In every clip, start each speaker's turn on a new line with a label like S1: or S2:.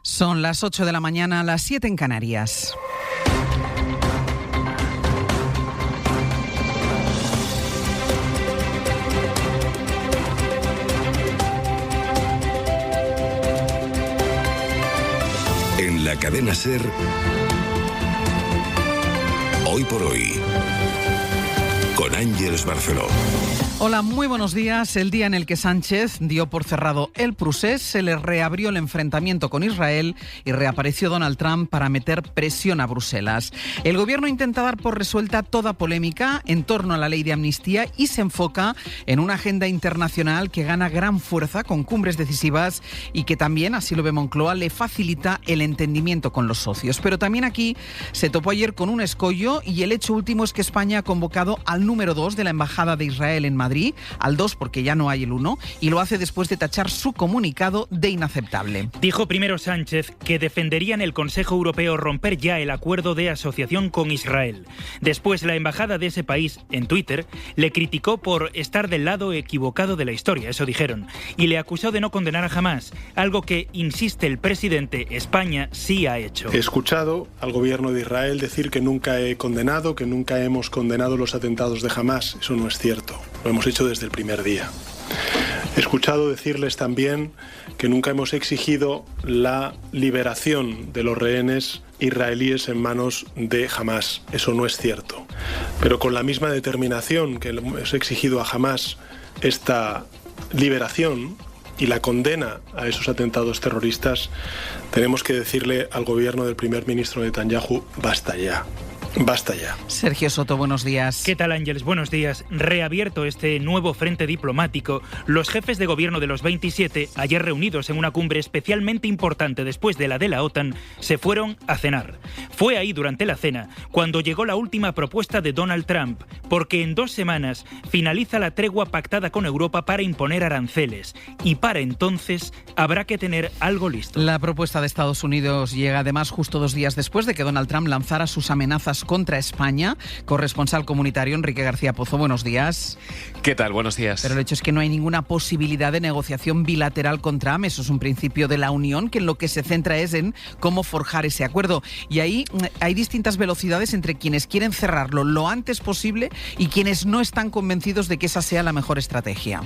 S1: Son las 8 de la mañana, las 7 en Canarias.
S2: En la cadena SER, Hoy por Hoy, con Ángeles Barceló.
S1: Hola, muy buenos días. El día en el que Sánchez dio por cerrado el procés, se le reabrió el enfrentamiento con Israel y reapareció Donald Trump para meter presión a Bruselas. El gobierno intenta dar por resuelta toda polémica en torno a la ley de amnistía y se enfoca en una agenda internacional que gana gran fuerza con cumbres decisivas y que también, así lo ve Moncloa, le facilita el entendimiento con los socios. Pero también aquí se topó ayer con un escollo y el hecho último es que España ha convocado al número 2 de la Embajada de Israel en Madrid, al 2 porque ya no hay el 1, y lo hace después de tachar su comunicado de inaceptable.
S3: Dijo primero Sánchez que defendería en el Consejo Europeo romper ya el acuerdo de asociación con Israel. Después, la embajada de ese país, en Twitter, le criticó por estar del lado equivocado de la historia, eso dijeron, y le acusó de no condenar a Hamás, algo que, insiste el presidente, España sí ha hecho.
S4: He escuchado al gobierno de Israel decir que nunca he condenado, que nunca hemos condenado los atentados de Hamás. Eso no es cierto. Lo hemos hecho desde el primer día. He escuchado decirles también que nunca hemos exigido la liberación de los rehenes israelíes en manos de Hamás. Eso no es cierto. Pero con la misma determinación que hemos exigido a Hamás esta liberación y la condena a esos atentados terroristas, tenemos que decirle al gobierno del primer ministro Netanyahu, basta ya. Basta ya.
S1: Sergio Soto, buenos días.
S3: ¿Qué tal, Ángeles? Buenos días. Reabierto este nuevo frente diplomático, los jefes de gobierno de los 27, ayer reunidos en una cumbre especialmente importante después de la OTAN, se fueron a cenar. Fue ahí, durante la cena, cuando llegó la última propuesta de Donald Trump, porque en 2 semanas finaliza la tregua pactada con Europa para imponer aranceles. Y para entonces habrá que tener algo listo.
S1: La propuesta de Estados Unidos llega además justo 2 días después de que Donald Trump lanzara sus amenazas contra España. Corresponsal comunitario Enrique García Pozo, buenos días.
S5: ¿Qué tal? Buenos días.
S1: Pero el hecho es que no hay ninguna posibilidad de negociación bilateral con Trump. Eso es un principio de la Unión, que en lo que se centra es en cómo forjar ese acuerdo. Y ahí hay distintas velocidades entre quienes quieren cerrarlo lo antes posible y quienes no están convencidos de que esa sea la mejor estrategia.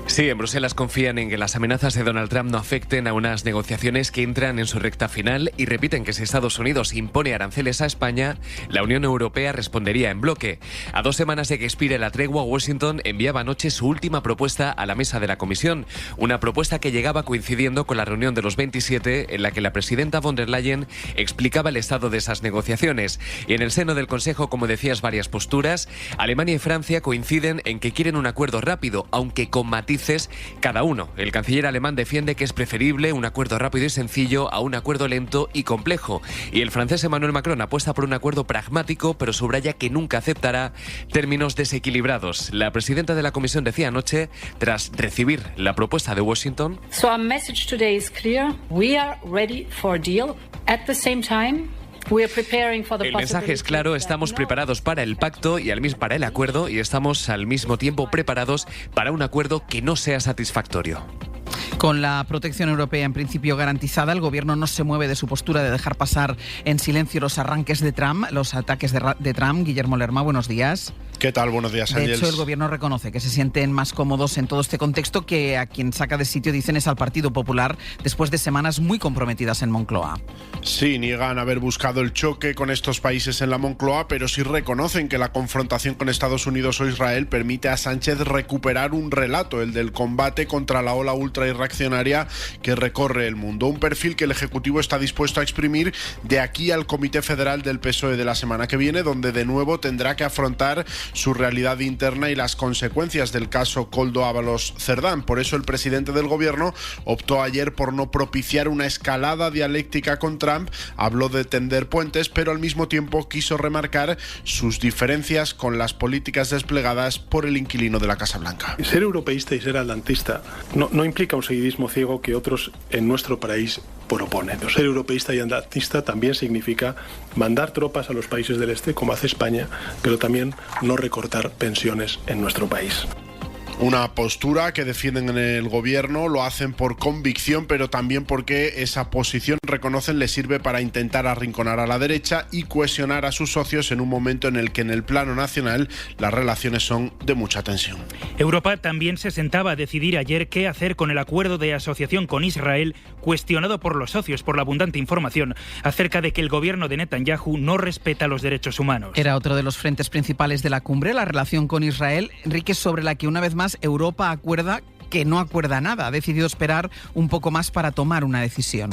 S5: Sí, en Bruselas confían en que las amenazas de Donald Trump no afecten a unas negociaciones que entran en su recta final y repiten que si Estados Unidos impone aranceles a España, la Unión Europea respondería en bloque. A 2 semanas de que expire la tregua, Washington enviaba anoche su última propuesta a la mesa de la Comisión, una propuesta que llegaba coincidiendo con la reunión de los 27 en la que la presidenta von der Leyen explicaba el estado de esas negociaciones. Y en el seno del Consejo, como decías, varias posturas. Alemania y Francia coinciden en que quieren un acuerdo rápido, aunque con matices cada uno. El canciller alemán defiende que es preferible un acuerdo rápido y sencillo a un acuerdo lento y complejo. Y el francés Emmanuel Macron apuesta por un acuerdo pragmático, pero subraya que nunca aceptará términos desequilibrados. La presidenta de la Comisión decía anoche, tras recibir la propuesta de Washington:
S6: So our message today is clear. We are ready for a deal. At the same time, el
S5: mensaje es claro, estamos preparados para el pacto y para el acuerdo, y estamos al mismo tiempo preparados para un acuerdo que no sea satisfactorio.
S1: Con la protección europea en principio garantizada, el gobierno no se mueve de su postura de dejar pasar en silencio los arranques de Trump, los ataques de Trump. Guillermo Lerma, buenos días.
S7: ¿Qué tal? Buenos días, Ángeles.
S1: De hecho, el gobierno reconoce que se sienten más cómodos en todo este contexto, que a quien saca de sitio, dicen, es al Partido Popular, después de semanas muy comprometidas en Moncloa.
S7: Sí, niegan haber buscado el choque con estos países en la Moncloa, pero sí reconocen que la confrontación con Estados Unidos o Israel permite a Sánchez recuperar un relato, el del combate contra la ola ultra irreaccionaria que recorre el mundo. Un perfil que el Ejecutivo está dispuesto a exprimir de aquí al Comité Federal del PSOE de la semana que viene, donde de nuevo tendrá que afrontar su realidad interna y las consecuencias del caso Koldo Ábalos Cerdán. Por eso el presidente del gobierno optó ayer por no propiciar una escalada dialéctica con Trump, habló de tender puentes, pero al mismo tiempo quiso remarcar sus diferencias con las políticas desplegadas por el inquilino de la Casa Blanca.
S4: Ser europeísta y ser atlantista no implica un seguidismo ciego que otros en nuestro país proponen. Ser europeísta y atlantista también significa mandar tropas a los países del este, como hace España, pero también no recortar pensiones en nuestro país.
S7: Una postura que defienden en el gobierno, lo hacen por convicción, pero también porque esa posición, reconocen, le sirve para intentar arrinconar a la derecha y cohesionar a sus socios en un momento en el que en el plano nacional las relaciones son de mucha tensión.
S3: Europa también se sentaba a decidir ayer qué hacer con el acuerdo de asociación con Israel, cuestionado por los socios por la abundante información acerca de que el gobierno de Netanyahu no respeta los derechos humanos.
S1: Era otro de los frentes principales de la cumbre, la relación con Israel, Enrique, sobre la que una vez más Europa acuerda que no acuerda nada. Ha decidido esperar un poco más para tomar una decisión.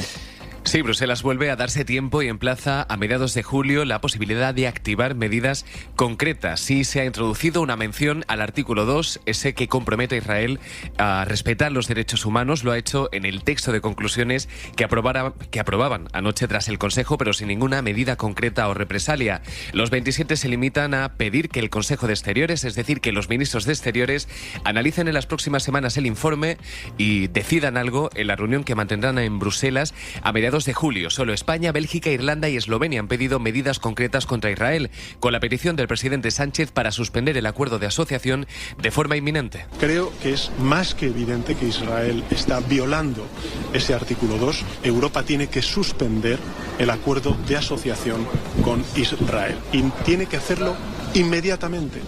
S5: Sí, Bruselas vuelve a darse tiempo y emplaza a mediados de julio la posibilidad de activar medidas concretas. Sí se ha introducido una mención al artículo 2, ese que compromete a Israel a respetar los derechos humanos. Lo ha hecho en el texto de conclusiones que aprobaban anoche tras el Consejo, pero sin ninguna medida concreta o represalia. Los 27 se limitan a pedir que el Consejo de Exteriores, es decir, que los ministros de Exteriores, analicen en las próximas semanas el informe y decidan algo en la reunión que mantendrán en Bruselas a mediados de julio. Solo España, Bélgica, Irlanda y Eslovenia han pedido medidas concretas contra Israel, con la petición del presidente Sánchez para suspender el acuerdo de asociación de forma inminente.
S4: Creo que es más que evidente que Israel está violando ese artículo 2. Europa tiene que suspender el acuerdo de asociación con Israel y tiene que hacerlo inmediatamente.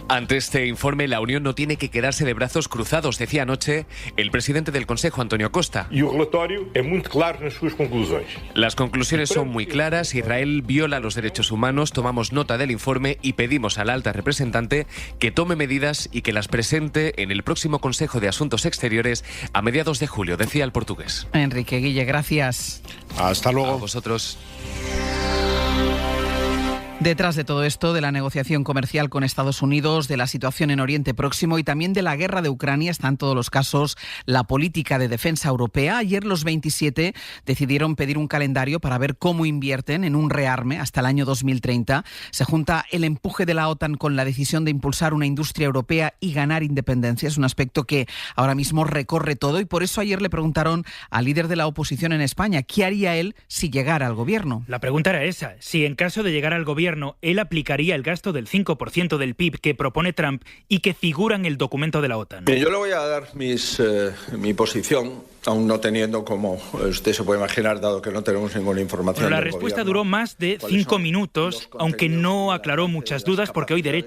S5: Ante este informe, la Unión no tiene que quedarse de brazos cruzados, decía anoche el presidente del Consejo, Antonio Costa. Las conclusiones son muy claras. Israel viola los derechos humanos, tomamos nota del informe y pedimos a la alta representante que tome medidas y que las presente en el próximo Consejo de Asuntos Exteriores a mediados de julio, decía el portugués.
S1: Enrique Guille, gracias.
S7: Hasta luego.
S5: A vosotros.
S1: Detrás de todo esto, de la negociación comercial con Estados Unidos, de la situación en Oriente Próximo y también de la guerra de Ucrania, está en todos los casos la política de defensa europea. Ayer los 27 decidieron pedir un calendario para ver cómo invierten en un rearme hasta el año 2030. Se junta el empuje de la OTAN con la decisión de impulsar una industria europea y ganar independencia. Es un aspecto que ahora mismo recorre todo y por eso ayer le preguntaron al líder de la oposición en España qué haría él si llegara al gobierno.
S3: La pregunta era esa, si en caso de llegar al gobierno él aplicaría el gasto del 5% del PIB que propone Trump y que figura en el documento de la OTAN.
S8: Bien, yo le voy a dar mi posición, aún no teniendo, como usted se puede imaginar, dado que no tenemos ninguna información.
S3: Bueno, la respuesta duró más de 5 minutos, aunque no aclaró muchas dudas porque hoy de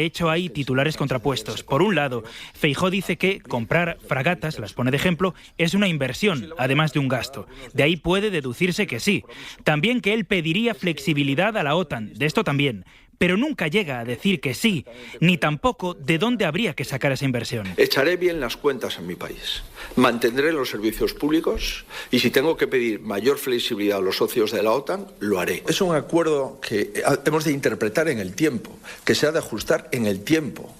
S3: hecho hay titulares contrapuestos. Por un lado, Feijóo dice que comprar fragatas, las pone de ejemplo, es una inversión, además de un gasto. De ahí puede deducirse que sí. También que él pediría flexibilidad a la OTAN. De esto también, pero nunca llega a decir que sí, ni tampoco de dónde habría que sacar esa inversión.
S8: Echaré bien las cuentas en mi país, mantendré los servicios públicos y si tengo que pedir mayor flexibilidad a los socios de la OTAN, lo haré. Es un acuerdo que hemos de interpretar en el tiempo, que se ha de ajustar en el tiempo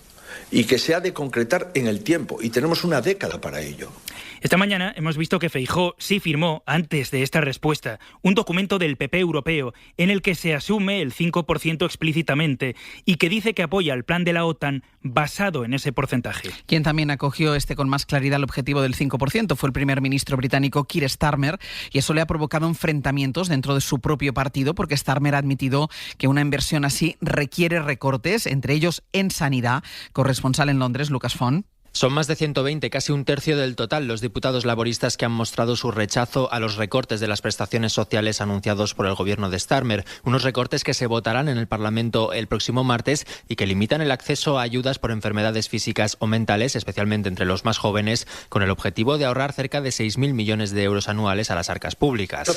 S8: y que se ha de concretar en el tiempo y tenemos una década para ello.
S3: Esta mañana hemos visto que Feijóo sí firmó, antes de esta respuesta, un documento del PP europeo en el que se asume el 5% explícitamente y que dice que apoya el plan de la OTAN basado en ese porcentaje.
S1: Quien también acogió con más claridad el objetivo del 5% fue el primer ministro británico Keir Starmer y eso le ha provocado enfrentamientos dentro de su propio partido porque Starmer ha admitido que una inversión así requiere recortes, entre ellos en sanidad. Corresponsal en Londres, Lucas Font.
S9: Son más de 120, casi un tercio del total, los diputados laboristas que han mostrado su rechazo a los recortes de las prestaciones sociales anunciados por el gobierno de Starmer. Unos recortes que se votarán en el Parlamento el próximo martes y que limitan el acceso a ayudas por enfermedades físicas o mentales, especialmente entre los más jóvenes, con el objetivo de ahorrar cerca de 6.000 millones de euros anuales a las arcas públicas.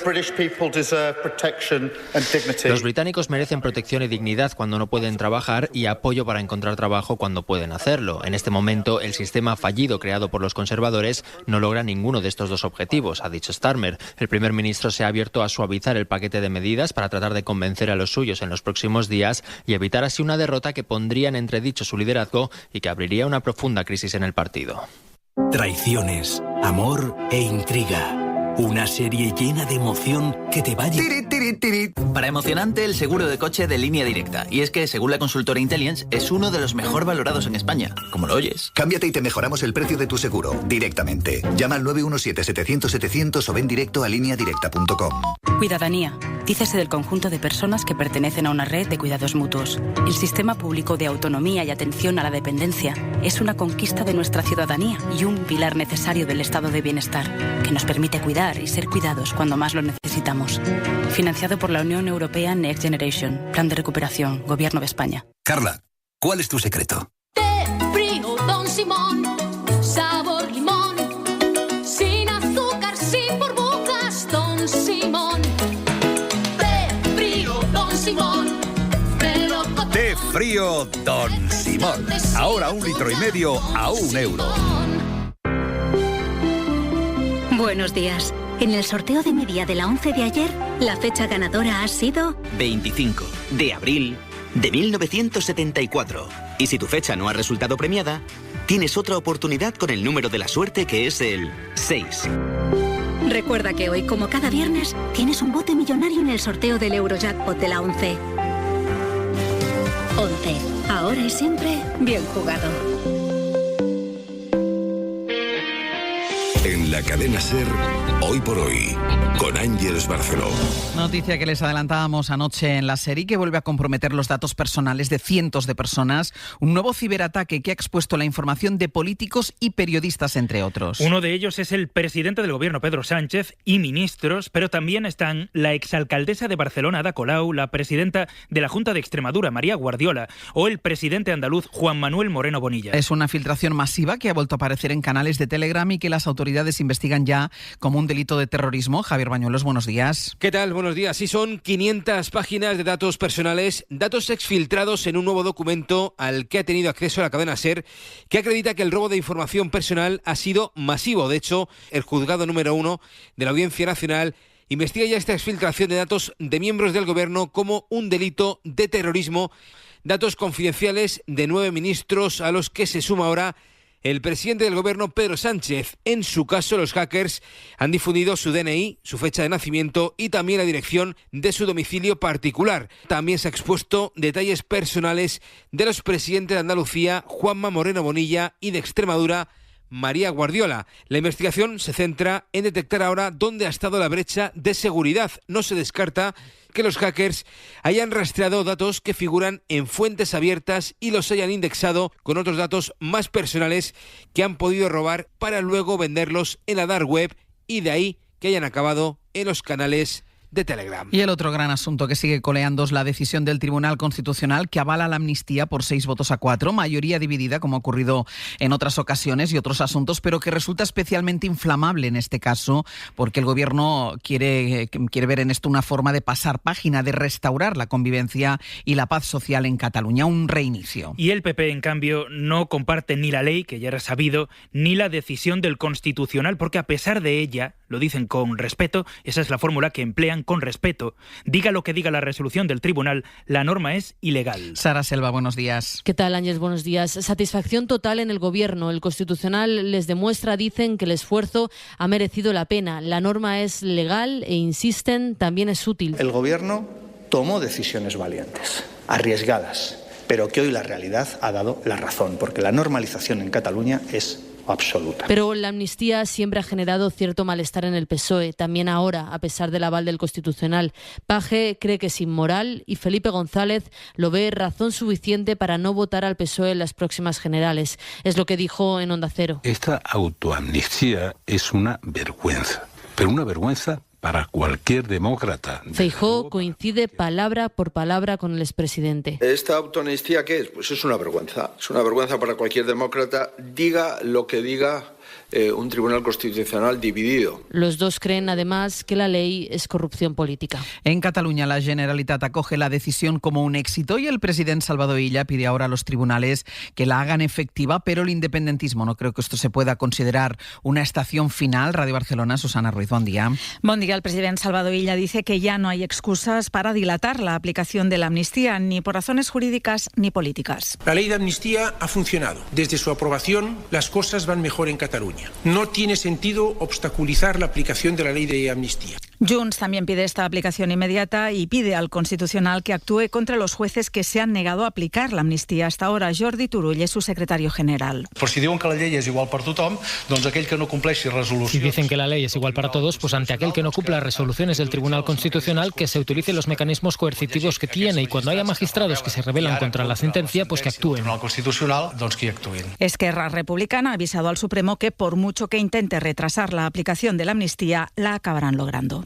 S9: Los británicos merecen protección y dignidad cuando no pueden trabajar y apoyo para encontrar trabajo cuando pueden hacerlo. En este momento, el sistema fallido creado por los conservadores no logra ninguno de estos dos objetivos, ha dicho Starmer. El primer ministro se ha abierto a suavizar el paquete de medidas para tratar de convencer a los suyos en los próximos días y evitar así una derrota que pondría en entredicho su liderazgo y que abriría una profunda crisis en el partido.
S10: Traiciones, amor e intriga. Una serie llena de emoción que te va a...
S11: Para emocionante, el seguro de coche de Línea Directa. Y es que, según la consultora Intellience, es uno de los mejor valorados en España. Como lo oyes.
S10: Cámbiate y te mejoramos el precio de tu seguro, directamente. Llama al 917-700-700 o ven directo a lineadirecta.com.
S12: Cuidadanía. dícese del conjunto de personas que pertenecen a una red de cuidados mutuos. El sistema público de autonomía y atención a la dependencia es una conquista de nuestra ciudadanía y un pilar necesario del estado de bienestar, que nos permite cuidar y ser cuidados cuando más lo necesitamos. Financiado por la Unión Europea Next Generation, Plan de Recuperación, Gobierno de España.
S10: Carla, ¿cuál es tu secreto?
S13: Té frío Don Simón, sabor limón, sin azúcar, sin burbujas, Don Simón. Té frío Don Simón, melocotón.
S10: Té frío Don Simón. Ahora 1,5 litros a €1.
S14: Buenos días. En el sorteo de media de la 11 de ayer, la fecha ganadora ha sido
S15: 25 de abril de 1974. Y si tu fecha no ha resultado premiada, tienes otra oportunidad con el número de la suerte, que es el 6.
S14: Recuerda que hoy, como cada viernes, tienes un bote millonario en el sorteo del Eurojackpot de la 11. 11. Ahora y siempre, bien jugado.
S2: En la cadena SER, Hoy por Hoy, con Ángeles Barceló.
S1: Noticia que les adelantábamos anoche en la serie, que vuelve a comprometer los datos personales de cientos de personas. Un nuevo ciberataque que ha expuesto la información de políticos y periodistas, entre otros.
S3: Uno de ellos es el presidente del gobierno, Pedro Sánchez, y ministros, pero también están la exalcaldesa de Barcelona, Ada Colau, la presidenta de la Junta de Extremadura, María Guardiola, o el presidente andaluz, Juan Manuel Moreno Bonilla.
S1: Es una filtración masiva que ha vuelto a aparecer en canales de Telegram y que las autoridades investigan ya como un delito de terrorismo. Javier Bañuelos, buenos días.
S16: ¿Qué tal? Buenos días. Sí, son 500 páginas de datos personales, datos exfiltrados en un nuevo documento al que ha tenido acceso la cadena SER, que acredita que el robo de información personal ha sido masivo. De hecho, el juzgado número 1 de la Audiencia Nacional investiga ya esta exfiltración de datos de miembros del gobierno como un delito de terrorismo. Datos confidenciales de 9 ministros a los que se suma ahora el presidente del gobierno, Pedro Sánchez. En su caso, los hackers han difundido su DNI, su fecha de nacimiento y también la dirección de su domicilio particular. También se ha expuesto detalles personales de los presidentes de Andalucía, Juanma Moreno Bonilla, y de Extremadura, María Guardiola. La investigación se centra en detectar ahora dónde ha estado la brecha de seguridad. No se descarta que los hackers hayan rastreado datos que figuran en fuentes abiertas y los hayan indexado con otros datos más personales que han podido robar para luego venderlos en la dark web, y de ahí que hayan acabado en los canales de Telegram.
S1: Y el otro gran asunto que sigue coleando es la decisión del Tribunal Constitucional que avala la amnistía por 6 votos a 4, mayoría dividida como ha ocurrido en otras ocasiones y otros asuntos, pero que resulta especialmente inflamable en este caso porque el Gobierno quiere ver en esto una forma de pasar página, de restaurar la convivencia y la paz social en Cataluña, un reinicio.
S3: Y el PP, en cambio, no comparte ni la ley, que ya era sabido, ni la decisión del Constitucional, porque a pesar de ella, lo dicen con respeto, esa es la fórmula que emplean, con respeto. Diga lo que diga la resolución del tribunal, la norma es ilegal.
S1: Sara Selva, buenos días.
S17: ¿Qué tal, Ángel? Buenos días. Satisfacción total en el Gobierno. El Constitucional les demuestra, dicen, que el esfuerzo ha merecido la pena. La norma es legal e insisten, también es útil.
S18: El Gobierno tomó decisiones valientes, arriesgadas, pero que hoy la realidad ha dado la razón, porque la normalización en Cataluña es absoluta.
S17: Pero la amnistía siempre ha generado cierto malestar en el PSOE, también ahora, a pesar del aval del Constitucional. Paje cree que es inmoral y Felipe González lo ve razón suficiente para no votar al PSOE en las próximas generales. Es lo que dijo en Onda Cero.
S19: Esta autoamnistía es una vergüenza, pero una vergüenza para cualquier demócrata.
S17: Feijóo coincide palabra por palabra con el expresidente.
S8: ¿Esta autoamnistía qué es? Pues es una vergüenza. Es una vergüenza para cualquier demócrata, diga lo que diga un tribunal constitucional dividido.
S17: Los dos creen además que la ley es corrupción política.
S1: En Cataluña la Generalitat acoge la decisión como un éxito y el presidente Salvador Illa pide ahora a los tribunales que la hagan efectiva, pero el independentismo no creo que esto se pueda considerar una estación final. Radio Barcelona, Susana Ruiz, buen día.
S20: Buen día. El presidente Salvador Illa dice que ya no hay excusas para dilatar la aplicación de la amnistía, ni por razones jurídicas ni políticas.
S21: La ley de amnistía ha funcionado. Desde su aprobación, las cosas van mejor en Cataluña. No tiene sentido obstaculizar la aplicación de la ley de amnistía.
S20: Junts también pide esta aplicación inmediata y pide al Constitucional que actúe contra los jueces que se han negado a aplicar la amnistía. Hasta ahora, Jordi Turull es su secretario general.
S6: Por si diuen que la ley es igual para tothom, doncs aquell que no compleixi resolucions...
S22: Si dicen que la ley es igual para todos, pues ante aquel que no cumpla resoluciones del Tribunal Constitucional, que se utilicen los mecanismos coercitivos que tiene, y cuando haya magistrados que se rebelan contra la sentencia, pues que actúen.
S6: El Constitucional, doncs que actuïn.
S20: Esquerra Republicana ha avisado al Supremo que por mucho que intente retrasar la aplicación de la amnistía, la acabarán logrando.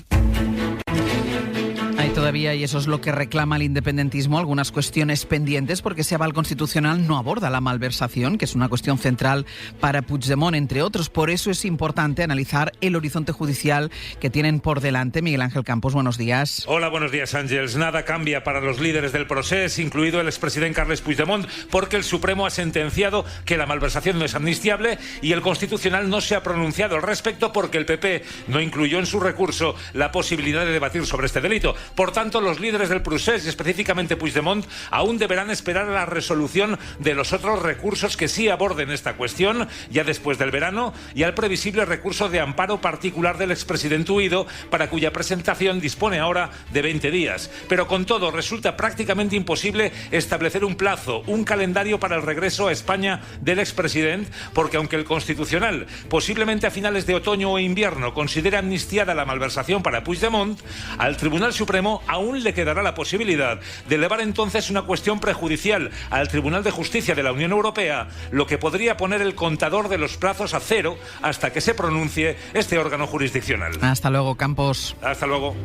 S1: Hay todavía, y eso es lo que reclama el independentismo, algunas cuestiones pendientes porque ese aval constitucional no aborda la malversación, que es una cuestión central para Puigdemont, entre otros. Por eso es importante analizar el horizonte judicial que tienen por delante. Miguel Ángel Campos, buenos días.
S23: Hola, buenos días, Ángels. Nada cambia para los líderes del procés, incluido el expresidente Carles Puigdemont, porque el Supremo ha sentenciado que la malversación no es amnistiable y el Constitucional no se ha pronunciado al respecto porque el PP no incluyó en su recurso la posibilidad de debatir sobre este delito. Por tanto, los líderes del procés, y específicamente Puigdemont, aún deberán esperar a la resolución de los otros recursos que sí aborden esta cuestión, ya después del verano, y al previsible recurso de amparo particular del expresidente huido, para cuya presentación dispone ahora de 20 días. Pero con todo, resulta prácticamente imposible establecer un plazo, un calendario para el regreso a España del expresidente, porque aunque el Constitucional, posiblemente a finales de otoño o invierno, considere amnistiada la malversación para Puigdemont, al Tribunal Supremo aún le quedará la posibilidad de elevar entonces una cuestión prejudicial al Tribunal de Justicia de la Unión Europea, lo que podría poner el contador de los plazos a cero hasta que se pronuncie este órgano jurisdiccional.
S1: Hasta luego, Campos.
S23: Hasta luego.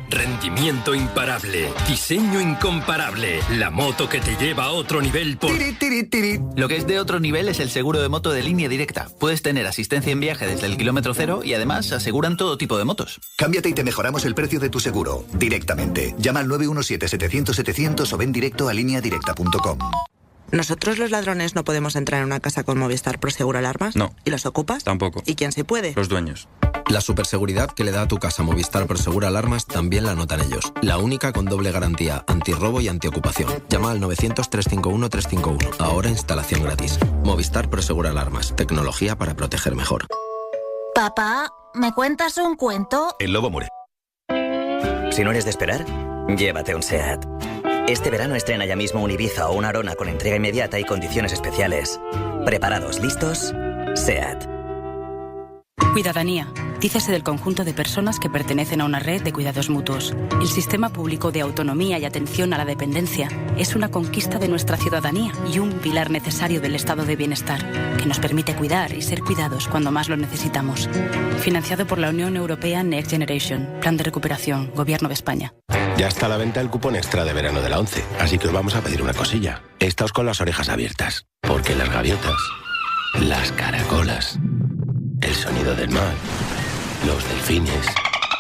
S10: Rendimiento imparable, diseño incomparable, la moto que te lleva a otro nivel por...
S11: Lo que es de otro nivel es el seguro de moto de Línea Directa. Puedes tener asistencia en viaje desde el kilómetro cero y además aseguran todo tipo de motos.
S24: Cámbiate y te mejoramos el precio de tu seguro directamente. Llama al 917-700-700 o ven directo a lineadirecta.com.
S25: ¿Nosotros los ladrones no podemos entrar en una casa con Movistar Prosegur Alarmas?
S26: No.
S25: ¿Y los ocupas?
S26: Tampoco.
S25: ¿Y quién sí puede?
S26: Los dueños.
S27: La superseguridad que le da a tu casa Movistar Prosegur Alarmas también la notan ellos. La única con doble garantía, antirrobo y antiocupación. Llama al 900-351-351. Ahora instalación gratis. Movistar Prosegur Alarmas. Tecnología para proteger mejor.
S28: Papá, ¿me cuentas un cuento?
S24: El lobo muere.
S29: Si no eres de esperar, llévate un SEAT. Este verano estrena ya mismo un Ibiza o una Arona con entrega inmediata y condiciones especiales. ¿Preparados? ¿Listos? SEAT.
S12: Cuidadanía. Dícese del conjunto de personas que pertenecen a una red de cuidados mutuos. El sistema público de autonomía y atención a la dependencia es una conquista de nuestra ciudadanía y un pilar necesario del estado de bienestar, que nos permite cuidar y ser cuidados cuando más lo necesitamos. Financiado por la Unión Europea Next Generation, Plan de Recuperación, Gobierno de España.
S30: Ya está a la venta el cupón extra de verano de la ONCE, así que os vamos a pedir una cosilla. Estáos con las orejas abiertas, porque las gaviotas, las caracolas, el sonido del mar, los delfines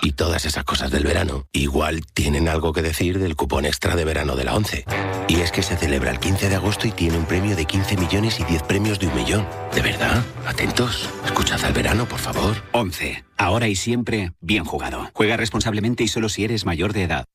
S30: y todas esas cosas del verano igual tienen algo que decir del cupón extra de verano de la ONCE. Y es que se celebra el 15 de agosto y tiene un premio de 15 millones y 10 premios de 1 millón. ¿De verdad? Atentos. Escuchad al verano, por favor.
S31: ONCE. Ahora y siempre, bien jugado. Juega responsablemente y solo si eres mayor de edad.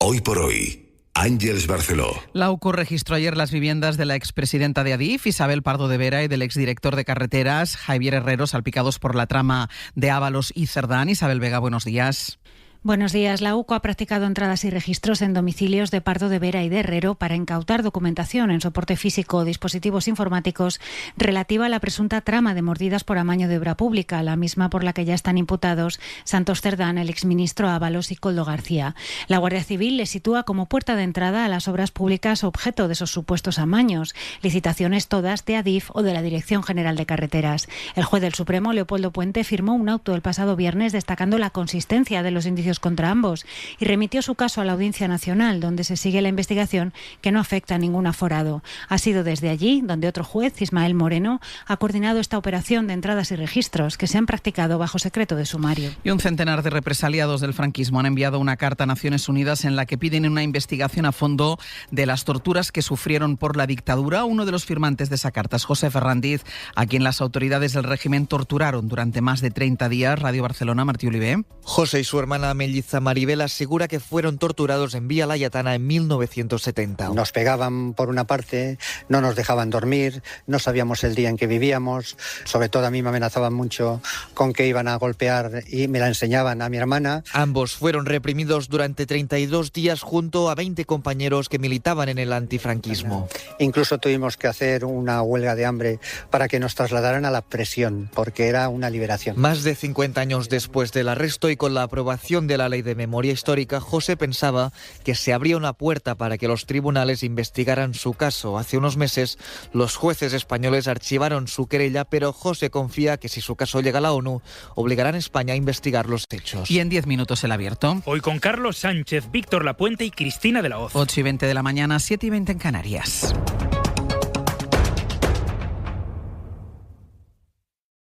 S2: Hoy por hoy, Ángels Barceló.
S1: La UCO registró ayer las viviendas de la expresidenta de Adif, Isabel Pardo de Vera, y del exdirector de Carreteras, Javier Herrero, salpicados por la trama de Ábalos y Cerdán. Isabel Vega, buenos días.
S32: Buenos días. La UCO ha practicado entradas y registros en domicilios de Pardo de Vera y de Herrero para incautar documentación en soporte físico o dispositivos informáticos relativa a la presunta trama de mordidas por amaño de obra pública, la misma por la que ya están imputados Santos Cerdán, el exministro Ábalos y Koldo García. La Guardia Civil le sitúa como puerta de entrada a las obras públicas objeto de esos supuestos amaños, licitaciones todas de Adif o de la Dirección General de Carreteras. El juez del Supremo, Leopoldo Puente, firmó un auto el pasado viernes destacando la consistencia de los indicios contra ambos y remitió su caso a la Audiencia Nacional, donde se sigue la investigación que no afecta a ningún aforado. Ha sido desde allí donde otro juez, Ismael Moreno, ha coordinado esta operación de entradas y registros que se han practicado bajo secreto de sumario.
S1: Y un centenar de represaliados del franquismo han enviado una carta a Naciones Unidas en la que piden una investigación a fondo de las torturas que sufrieron por la dictadura. Uno de los firmantes de esa carta es José Ferrandiz, a quien las autoridades del régimen torturaron durante más de 30 días. Radio Barcelona, Martí Olivé.
S33: José y su hermana
S3: melliza Maribel asegura que fueron torturados en Vía Layetana en 1970.
S4: Nos pegaban por una parte, no nos dejaban dormir, no sabíamos el día en que vivíamos, sobre todo a mí me amenazaban mucho con que iban a golpear y me la enseñaban a mi hermana.
S3: Ambos fueron reprimidos durante 32 días junto a 20 compañeros que militaban en el antifranquismo.
S4: Incluso tuvimos que hacer una huelga de hambre para que nos trasladaran a la prisión, porque era una liberación.
S3: Más de 50 años después del arresto y con la aprobación de la Ley de Memoria Histórica, José pensaba que se abría una puerta para que los tribunales investigaran su caso. Hace unos meses, los jueces españoles archivaron su querella, pero José confía que si su caso llega a la ONU, obligarán a España a investigar los hechos.
S1: Y en 10 minutos el abierto.
S5: Hoy con Carlos Sánchez, Víctor Lapuente y Cristina de la Hoz.
S1: 8:20 de la mañana, 7:20 en Canarias.